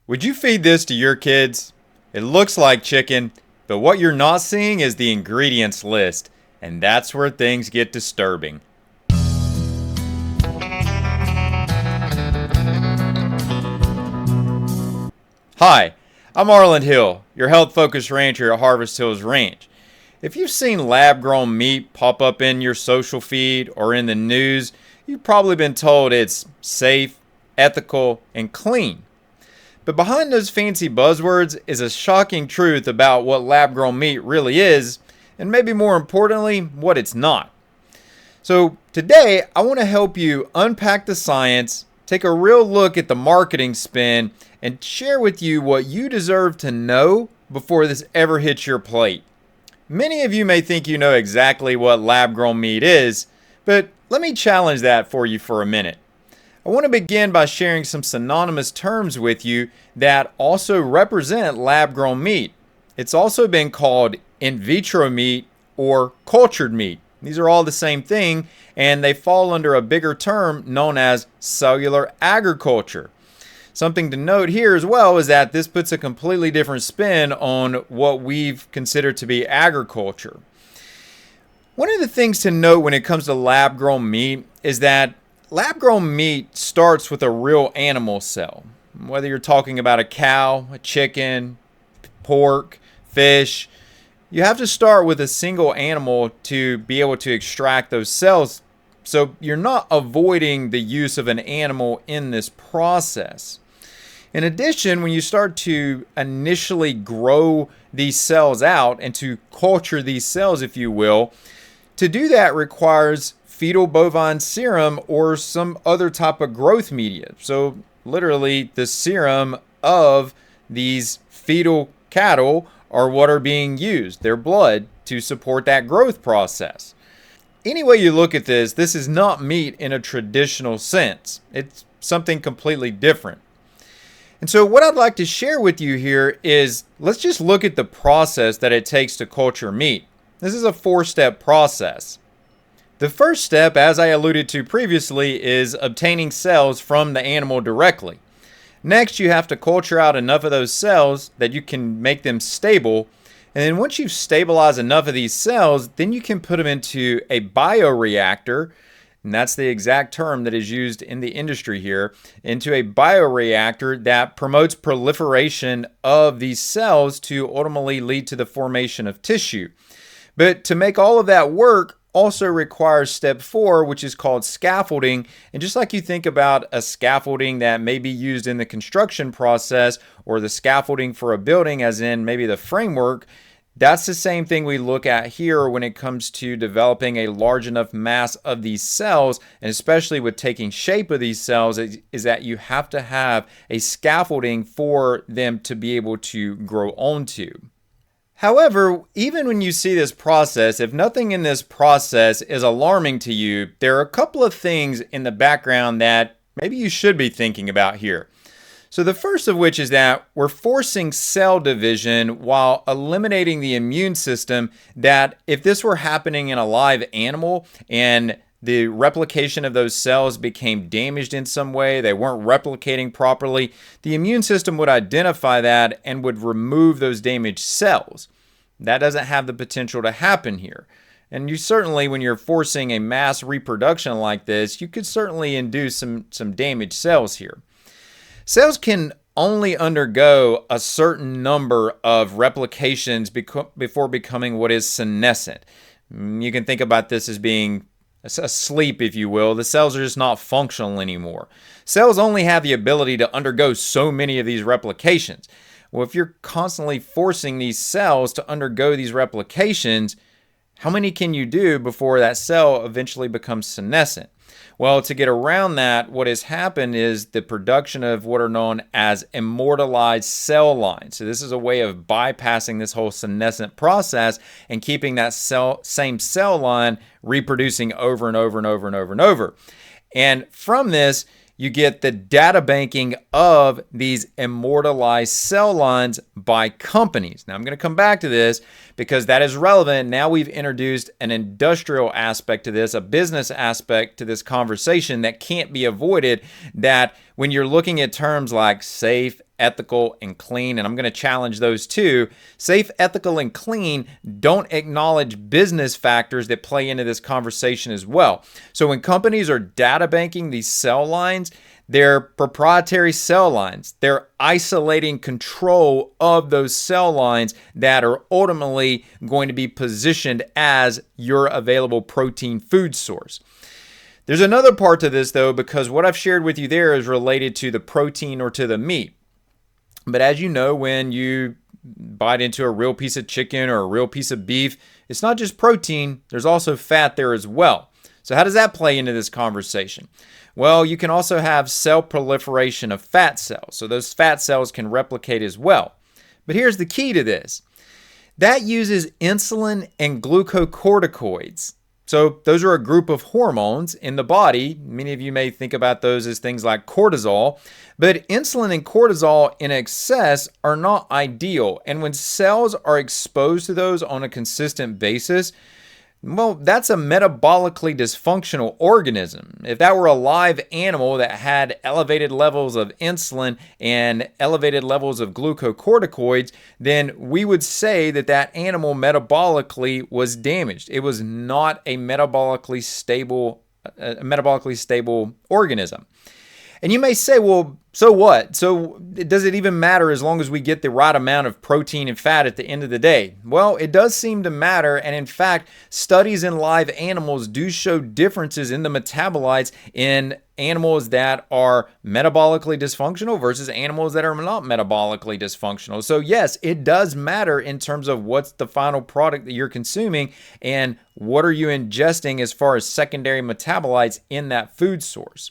Would you feed this to your kids? It looks like chicken, but what you're not seeing is the ingredients list, and that's where things get disturbing. Hi, I'm Arlen Hill, your health-focused rancher at Harvest Hills Ranch. If you've seen lab-grown meat pop up in your social feed or in the news, you've probably been told it's safe, ethical, and clean. But behind those fancy buzzwords is a shocking truth about what lab-grown meat really is, and maybe more importantly, what it's not. So today, I want to help you unpack the science, take a real look at the marketing spin, and share with you what you deserve to know before this ever hits your plate. Many of you may think you know exactly what lab-grown meat is, but let me challenge that for you for a minute. I want to begin by sharing some synonymous terms with you that also represent lab-grown meat. It's also been called in vitro meat or cultured meat. These are all the same thing, and they fall under a bigger term known as cellular agriculture. Something to note here as well is that this puts a completely different spin on what we've considered to be agriculture. One of the things to note when it comes to lab-grown meat is that lab-grown meat starts with a real animal cell. Whether you're talking about a cow, a chicken, pork, fish, you have to start with a single animal to be able to extract those cells. So you're not avoiding the use of an animal in this process. In addition, when you start to initially grow these cells out and to culture these cells, if you will, to do that requires fetal bovine serum or some other type of growth media. So literally the serum of these fetal cattle are what are being used, their blood, to support that growth process. Any way you look at this, this is not meat in a traditional sense. It's something completely different. And so what I'd like to share with you here is, let's just look at the process that it takes to culture meat. This is a 4-step process. The first step, as I alluded to previously, is obtaining cells from the animal directly. Next, you have to culture out enough of those cells that you can make them stable. And then once you've stabilized enough of these cells, then you can put them into a bioreactor. And that's the exact term that is used in the industry here, into a bioreactor that promotes proliferation of these cells to ultimately lead to the formation of tissue. But to make all of that work also requires step 4, which is called scaffolding. And just like you think about a scaffolding that may be used in the construction process, or the scaffolding for a building, as in maybe the framework, that's the same thing we look at here when it comes to developing a large enough mass of these cells, and especially with taking shape of these cells, is that you have to have a scaffolding for them to be able to grow onto. However, even when you see this process, if nothing in this process is alarming to you, there are a couple of things in the background that maybe you should be thinking about here. So the first of which is that we're forcing cell division while eliminating the immune system, that if this were happening in a live animal and the replication of those cells became damaged in some way, they weren't replicating properly, the immune system would identify that and would remove those damaged cells. That doesn't have the potential to happen here. And you certainly, when you're forcing a mass reproduction like this, you could certainly induce some damaged cells here. Cells can only undergo a certain number of replications before becoming what is senescent. You can think about this as being asleep, if you will. The cells are just not functional anymore. Cells only have the ability to undergo so many of these replications. Well, if you're constantly forcing these cells to undergo these replications, how many can you do before that cell eventually becomes senescent? Well, to get around that, what has happened is the production of what are known as immortalized cell lines. So this is a way of bypassing this whole senescent process and keeping that same cell line reproducing over and over and over and over and over. And from this, you get the data banking of these immortalized cell lines by companies. Now, I'm going to come back to this because that is relevant. Now we've introduced an industrial aspect to this, a business aspect to this conversation that can't be avoided, that when you're looking at terms like safe, ethical, and clean, and I'm going to challenge those too. Safe, ethical, and clean don't acknowledge business factors that play into this conversation as well. So when companies are data banking these cell lines, they're proprietary cell lines. They're isolating control of those cell lines that are ultimately going to be positioned as your available protein food source. There's another part to this though, because what I've shared with you there is related to the protein or to the meat. But as you know, when you bite into a real piece of chicken or a real piece of beef, it's not just protein, there's also fat there as well. So how does that play into this conversation? Well, you can also have cell proliferation of fat cells. So those fat cells can replicate as well. But here's the key to this. That uses insulin and glucocorticoids. So those are a group of hormones in the body. Many of you may think about those as things like cortisol, but insulin and cortisol in excess are not ideal. And when cells are exposed to those on a consistent basis, well, that's a metabolically dysfunctional organism. If that were a live animal that had elevated levels of insulin and elevated levels of glucocorticoids, then we would say that that animal metabolically was damaged. It was not a metabolically stable organism. And you may say, well, so what? So does it even matter as long as we get the right amount of protein and fat at the end of the day? Well, it does seem to matter. And in fact, studies in live animals do show differences in the metabolites in animals that are metabolically dysfunctional versus animals that are not metabolically dysfunctional. So yes, it does matter in terms of what's the final product that you're consuming and what are you ingesting as far as secondary metabolites in that food source.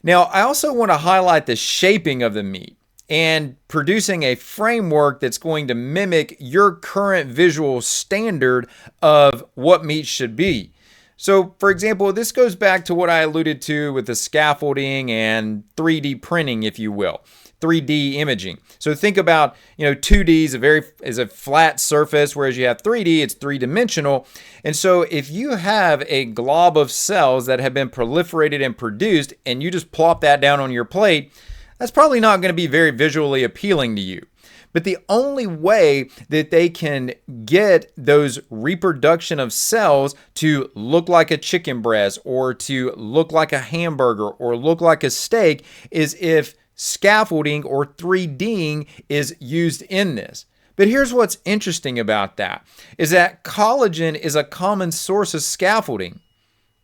Now, I also want to highlight the shaping of the meat and producing a framework that's going to mimic your current visual standard of what meat should be. So, for example, this goes back to what I alluded to with the scaffolding and 3D printing, if you will. 3D imaging. So think about, 2D is a flat surface, whereas you have 3D, it's three-dimensional. And so if you have a glob of cells that have been proliferated and produced, and you just plop that down on your plate, that's probably not going to be very visually appealing to you. But the only way that they can get those reproduction of cells to look like a chicken breast or to look like a hamburger or look like a steak is if scaffolding or 3Ding is used in this. But here's what's interesting about that, is that collagen is a common source of scaffolding.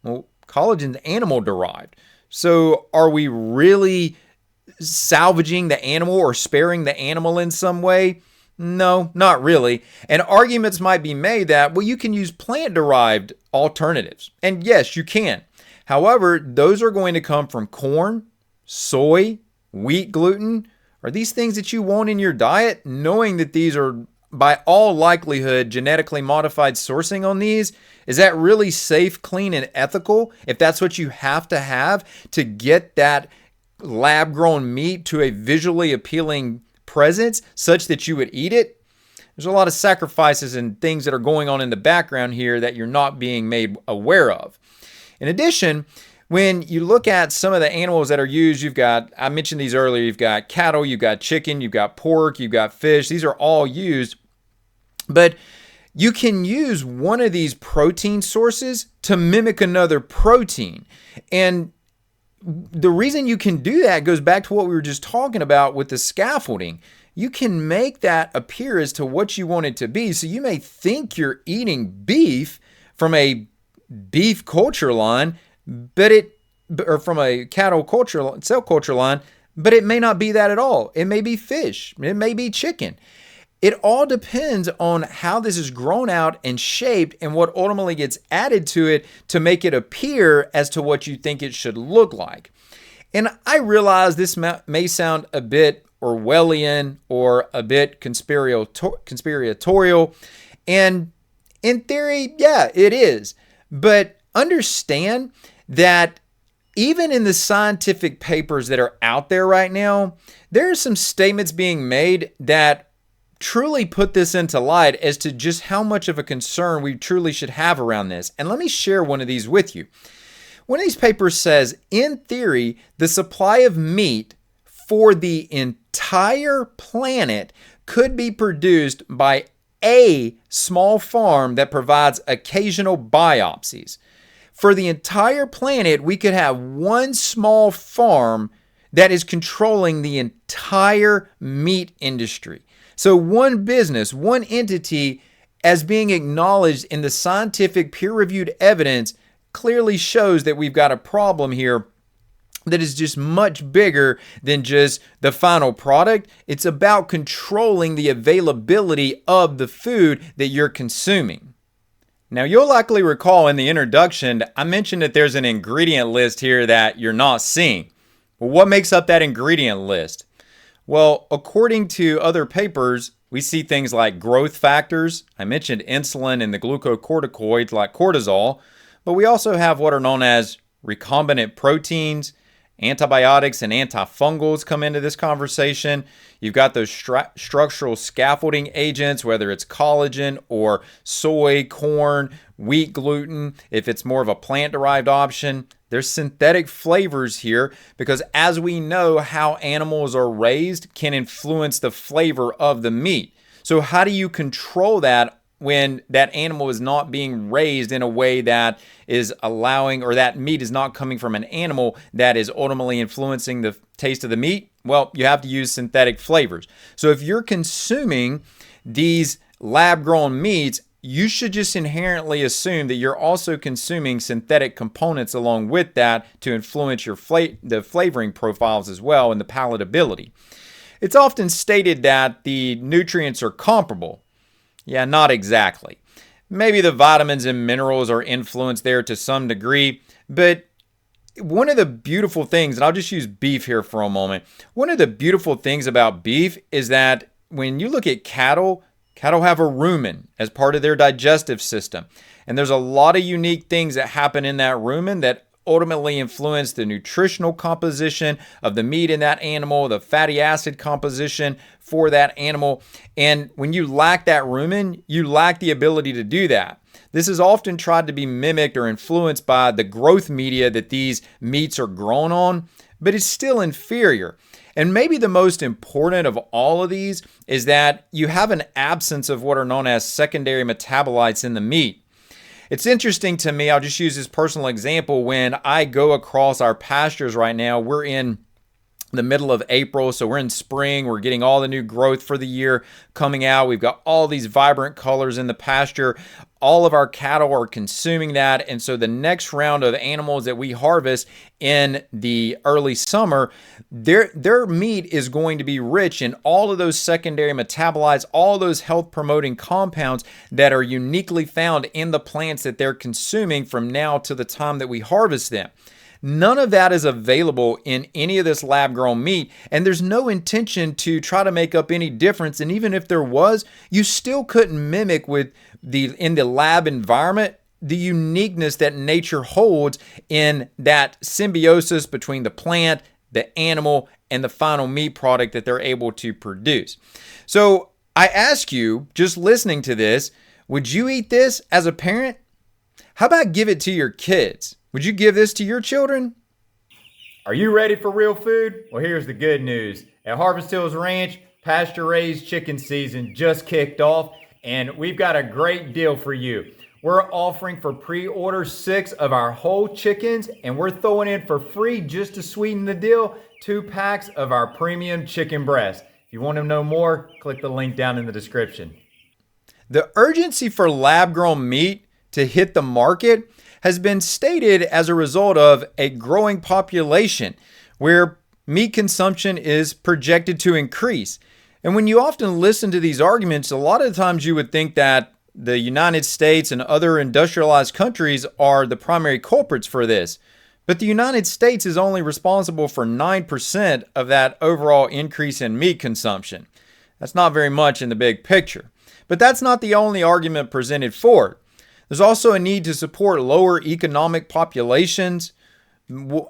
Well, collagen's animal derived. So are we really salvaging the animal or sparing the animal in some way? No, not really. And arguments might be made that, well, you can use plant-derived alternatives. And yes, you can. However, those are going to come from corn, soy, wheat gluten. Are these things that you want in your diet, knowing that these are by all likelihood genetically modified sourcing on these? Is that really safe, clean, and ethical if that's what you have to get that lab-grown meat to a visually appealing presence such that you would eat it? There's a lot of sacrifices and things that are going on in the background here that you're not being made aware of. In addition, when you look at some of the animals that are used, I mentioned these earlier, you've got cattle, you've got chicken, you've got pork, you've got fish. These are all used. But you can use one of these protein sources to mimic another protein. And the reason you can do that goes back to what we were just talking about with the scaffolding. You can make that appear as to what you want it to be. So you may think you're eating beef from a beef culture line, or from a cattle cell culture line, but it may not be that at all. It may be fish. It may be chicken. It all depends on how this is grown out and shaped and what ultimately gets added to it to make it appear as to what you think it should look like. And I realize this may sound a bit Orwellian or a bit conspiratorial. And in theory, yeah, it is. But understand that even in the scientific papers that are out there right now, there are some statements being made that truly put this into light as to just how much of a concern we truly should have around this. And let me share one of these with you. One of these papers says, in theory, the supply of meat for the entire entire planet could be produced by a small farm that provides occasional biopsies. For the entire planet, we could have one small farm that is controlling the entire meat industry. So one business, one entity, as being acknowledged in the scientific peer-reviewed evidence, clearly shows that we've got a problem here that is just much bigger than just the final product. It's about controlling the availability of the food that you're consuming. Now, you'll likely recall in the introduction, I mentioned that there's an ingredient list here that you're not seeing. Well, what makes up that ingredient list? Well, according to other papers, we see things like growth factors. I mentioned insulin and the glucocorticoids like cortisol, but we also have what are known as recombinant proteins. Antibiotics and antifungals come into this conversation. You've got those structural scaffolding agents, whether it's collagen or soy, corn, wheat gluten, if it's more of a plant-derived option. There's synthetic flavors here because, as we know, how animals are raised can influence the flavor of the meat. So how do you control that when that animal is not being raised in a way that is allowing, or that meat is not coming from an animal that is ultimately influencing the taste of the meat? Well, you have to use synthetic flavors. So if you're consuming these lab-grown meats, you should just inherently assume that you're also consuming synthetic components along with that to influence your the flavoring profiles as well and the palatability. It's often stated that the nutrients are comparable. Yeah, not exactly. Maybe the vitamins and minerals are influenced there to some degree, but one of the beautiful things, and I'll just use beef here for a moment. One of the beautiful things about beef is that when you look at cattle have a rumen as part of their digestive system. And there's a lot of unique things that happen in that rumen that ultimately influence the nutritional composition of the meat in that animal, the fatty acid composition for that animal. And when you lack that rumen, you lack the ability to do that. This is often tried to be mimicked or influenced by the growth media that these meats are grown on, but it's still inferior. And maybe the most important of all of these is that you have an absence of what are known as secondary metabolites in the meat. It's interesting to me, I'll just use this personal example. When I go across our pastures right now, we're in the middle of April, so we're in spring. We're getting all the new growth for the year coming out. We've got all these vibrant colors in the pasture. All of our cattle are consuming that. And so the next round of animals that we harvest in the early summer, their meat is going to be rich in all of those secondary metabolites, all those health promoting compounds that are uniquely found in the plants that they're consuming from now to the time that we harvest them. None of that is available in any of this lab-grown meat, and there's no intention to try to make up any difference. And even if there was, you still couldn't mimic in the lab environment the uniqueness that nature holds in that symbiosis between the plant, the animal, and the final meat product that they're able to produce. So I ask you, just listening to this, would you eat this as a parent? How about give it to your kids? Would you give this to your children? Are you ready for real food? Well, here's the good news. At Harvest Hills Ranch, pasture-raised chicken season just kicked off, and we've got a great deal for you. We're offering for pre-order 6 of our whole chickens, and we're throwing in for free, just to sweeten the deal, 2 packs of our premium chicken breast. If you want to know more, click the link down in the description. The urgency for lab-grown meat to hit the market has been stated as a result of a growing population where meat consumption is projected to increase. And when you often listen to these arguments, a lot of times you would think that the United States and other industrialized countries are the primary culprits for this. But the United States is only responsible for 9% of that overall increase in meat consumption. That's not very much in the big picture. But that's not the only argument presented for it. There's also a need to support lower economic populations,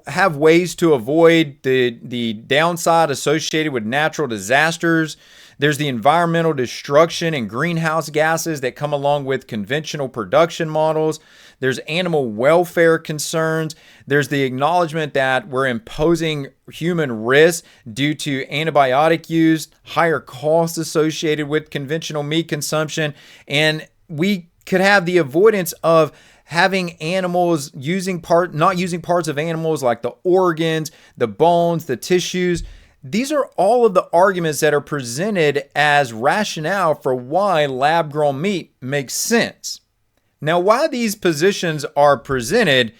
have ways to avoid the downside associated with natural disasters. There's the environmental destruction and greenhouse gases that come along with conventional production models. There's animal welfare concerns. There's the acknowledgement that we're imposing human risk due to antibiotic use, higher costs associated with conventional meat consumption, and we could have the avoidance of having animals not using parts of animals like the organs, the bones, the tissues. These are all of the arguments that are presented as rationale for why lab-grown meat makes sense. Now, why these positions are presented,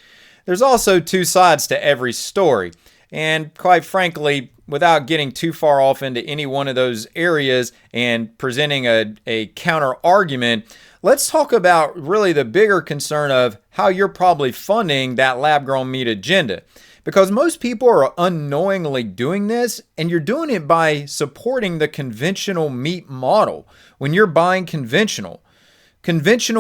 there's also two sides to every story. And quite frankly, without getting too far off into any one of those areas and presenting a counter argument, let's talk about really the bigger concern of how you're probably funding that lab-grown meat agenda. Because most people are unknowingly doing this, and you're doing it by supporting the conventional meat model. When you're buying conventional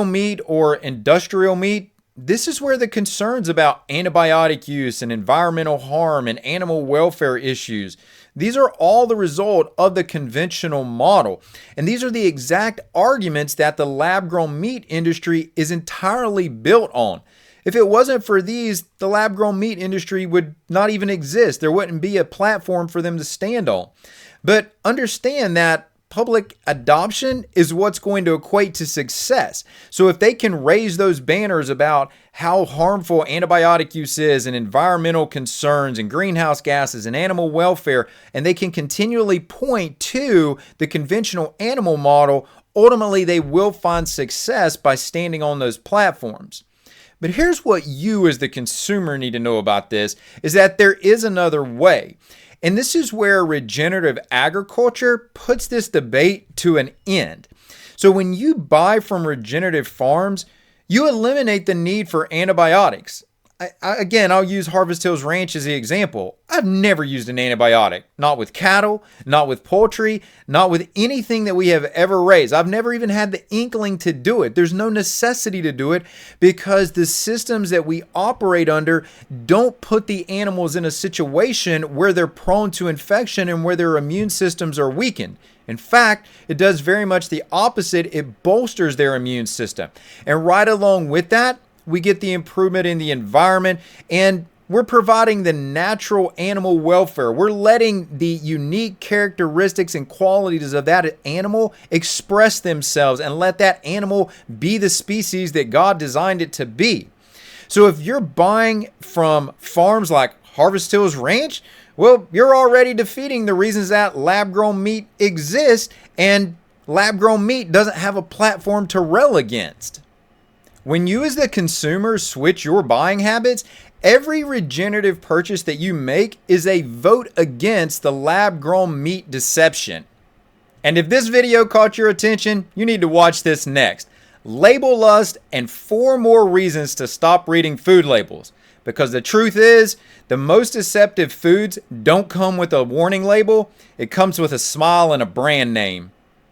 meat or industrial meat, this is where the concerns about antibiotic use and environmental harm and animal welfare issues, these are all the result of the conventional model. And these are the exact arguments that the lab-grown meat industry is entirely built on. If it wasn't for these, the lab-grown meat industry would not even exist. There wouldn't be a platform for them to stand on. But understand that public adoption is what's going to equate to success. So if they can raise those banners about how harmful antibiotic use is and environmental concerns and greenhouse gases and animal welfare, and they can continually point to the conventional animal model, ultimately they will find success by standing on those platforms. But here's what you as the consumer need to know about this, is that there is another way. And this is where regenerative agriculture puts this debate to an end. So when you buy from regenerative farms, you eliminate the need for antibiotics. Again, I'll use Harvest Hills Ranch as the example. I've never used an antibiotic, not with cattle, not with poultry, not with anything that we have ever raised. I've never even had the inkling to do it. There's no necessity to do it because the systems that we operate under don't put the animals in a situation where they're prone to infection and where their immune systems are weakened. In fact, it does very much the opposite. It bolsters their immune system. And right along with that, we get the improvement in the environment, and we're providing the natural animal welfare. We're letting the unique characteristics and qualities of that animal express themselves and let that animal be the species that God designed it to be. So if you're buying from farms like Harvest Hills Ranch, well, you're already defeating the reasons that lab-grown meat exists, and lab-grown meat doesn't have a platform to rail against. When you as the consumer switch your buying habits, every regenerative purchase that you make is a vote against the lab-grown meat deception. And if this video caught your attention, you need to watch this next. Label lust and 4 more reasons to stop reading food labels. Because the truth is, the most deceptive foods don't come with a warning label. It comes with a smile and a brand name.